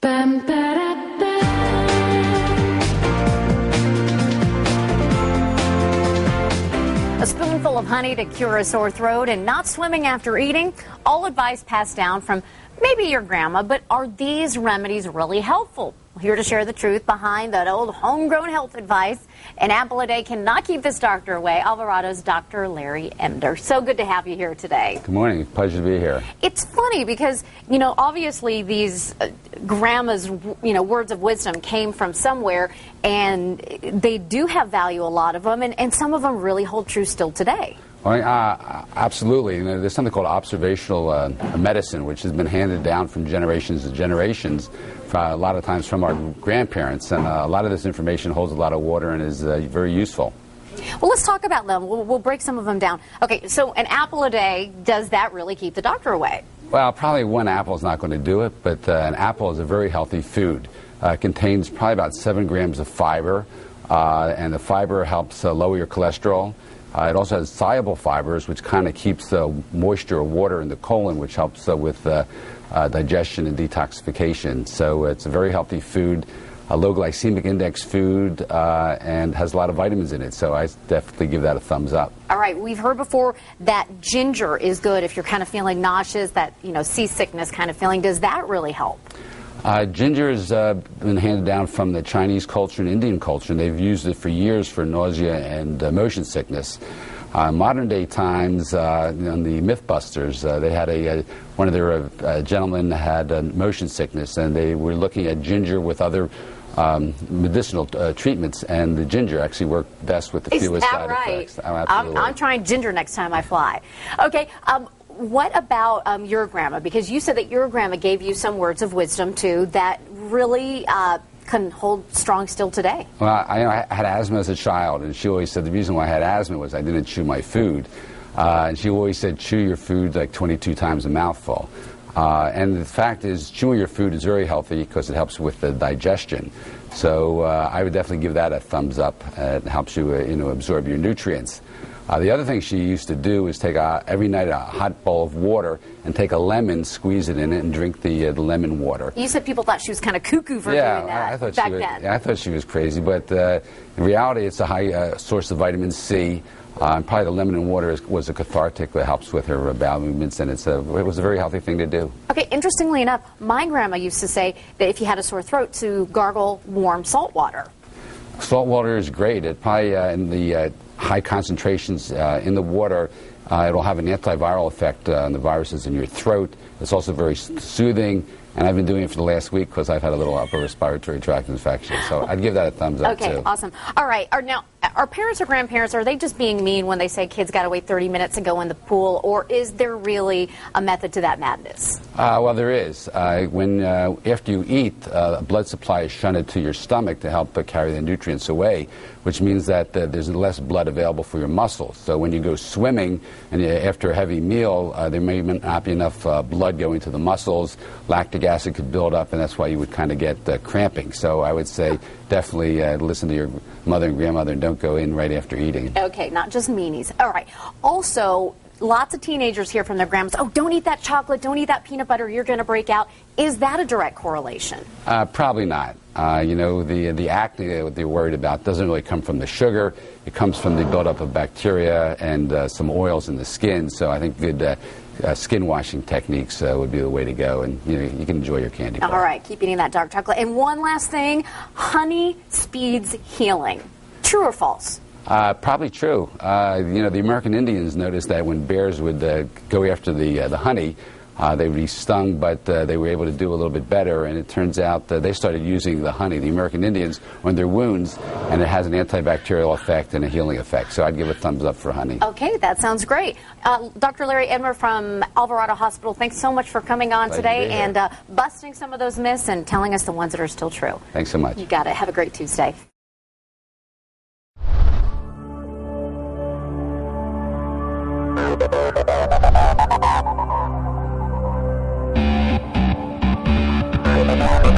Bum, ba-da-ba. A spoonful of honey to cure a sore throat and not swimming after eating, all advice passed down from maybe your grandma, but are these remedies really helpful? Here to share the truth behind that old homegrown health advice. An apple a day cannot keep this doctor away. Alvarado's Dr. Larry Emder. So good to have you here today. Good morning. Pleasure to be here. It's funny because, you know, obviously these grandma's, words of wisdom came from somewhere, and they do have value, a lot of them, and some of them really hold true still today. Well, absolutely. You know, there's something called observational medicine, which has been handed down from generations to generations, a lot of times from our grandparents, and a lot of this information holds a lot of water and is very useful. Well, let's talk about them. We'll break some of them down. Okay, so an apple a day, does that really keep the doctor away? Well, probably one apple is not going to do it, but an apple is a very healthy food. It contains probably about 7 grams of fiber, and the fiber helps lower your cholesterol. It also has soluble fibers, which kind of keeps the moisture or water in the colon, which helps with digestion and detoxification. So it's a very healthy food, a low glycemic index food, and has a lot of vitamins in it. So I definitely give that a thumbs up. All right, we've heard before that ginger is good if you're kind of feeling nauseous, that seasickness kind of feeling. Does that really help? Ginger has been handed down from the Chinese culture and Indian culture, and they've used it for years for nausea and motion sickness. Modern day times, in the Mythbusters, they had one of their gentlemen had motion sickness, and they were looking at ginger with other medicinal treatments, and the ginger actually worked best with the fewest side effects. Oh, absolutely. I'm trying ginger next time I fly. Okay. What about your grandma? Because you said that your grandma gave you some words of wisdom, too, that really can hold strong still today. Well, I had asthma as a child, and she always said the reason why I had asthma was I didn't chew my food. And she always said, chew your food like 22 times a mouthful. And the fact is, chewing your food is very healthy because it helps with the digestion. So I would definitely give that a thumbs up. It helps you, absorb your nutrients. The other thing she used to do is take every night a hot bowl of water and take a lemon, squeeze it in it, and drink the lemon water. You said people thought she was kind of cuckoo for doing that back then. Yeah, I thought she was crazy, but in reality it's a high source of vitamin C. Probably the lemon and water was a cathartic that helps with her bowel movements, and it was a very healthy thing to do. Okay, interestingly enough, my grandma used to say that if you had a sore throat, to gargle warm salt water. Salt water is great. It probably in the high concentrations in the water, it will have an antiviral effect on the viruses in your throat. It's also very soothing, and I've been doing it for the last week because I've had a little upper respiratory tract infection. So I'd give that a thumbs up, too. Okay, awesome. All right, now, are parents or grandparents, are they just being mean when they say kids got to wait 30 minutes to go in the pool, or is there really a method to that madness? Well, there is. After you eat, blood supply is shunted to your stomach to help carry the nutrients away, which means that there's less blood available for your muscles. So when you go swimming and after a heavy meal, there may not be enough blood going to the muscles. Lactic acid could build up, and that's why you would kind of get cramping. So I would say definitely listen to your mother and grandmother and don't go in right after eating. Okay, not just meanies. All right. Also, lots of teenagers hear from their grandmas, oh, don't eat that chocolate, don't eat that peanut butter, you're going to break out. Is that a direct correlation? Probably not. The acne that they're worried about doesn't really come from the sugar. It comes from the buildup of bacteria and some oils in the skin. So I think good skin washing techniques would be the way to go, and you can enjoy your candy bar. All right, keep eating that dark chocolate. And one last thing, honey speeds healing. True or false? Probably true. The American Indians noticed that when bears would go after the honey, they would be stung, but they were able to do a little bit better, and it turns out that they started using the honey, the American Indians, on their wounds, and it has an antibacterial effect and a healing effect. So I'd give a thumbs up for honey. Okay, that sounds great. Dr. Larry Emder from Alvarado Hospital, thanks so much for coming on today and busting some of those myths and telling us the ones that are still true. Thanks so much. You got it. Have a great Tuesday. Bye.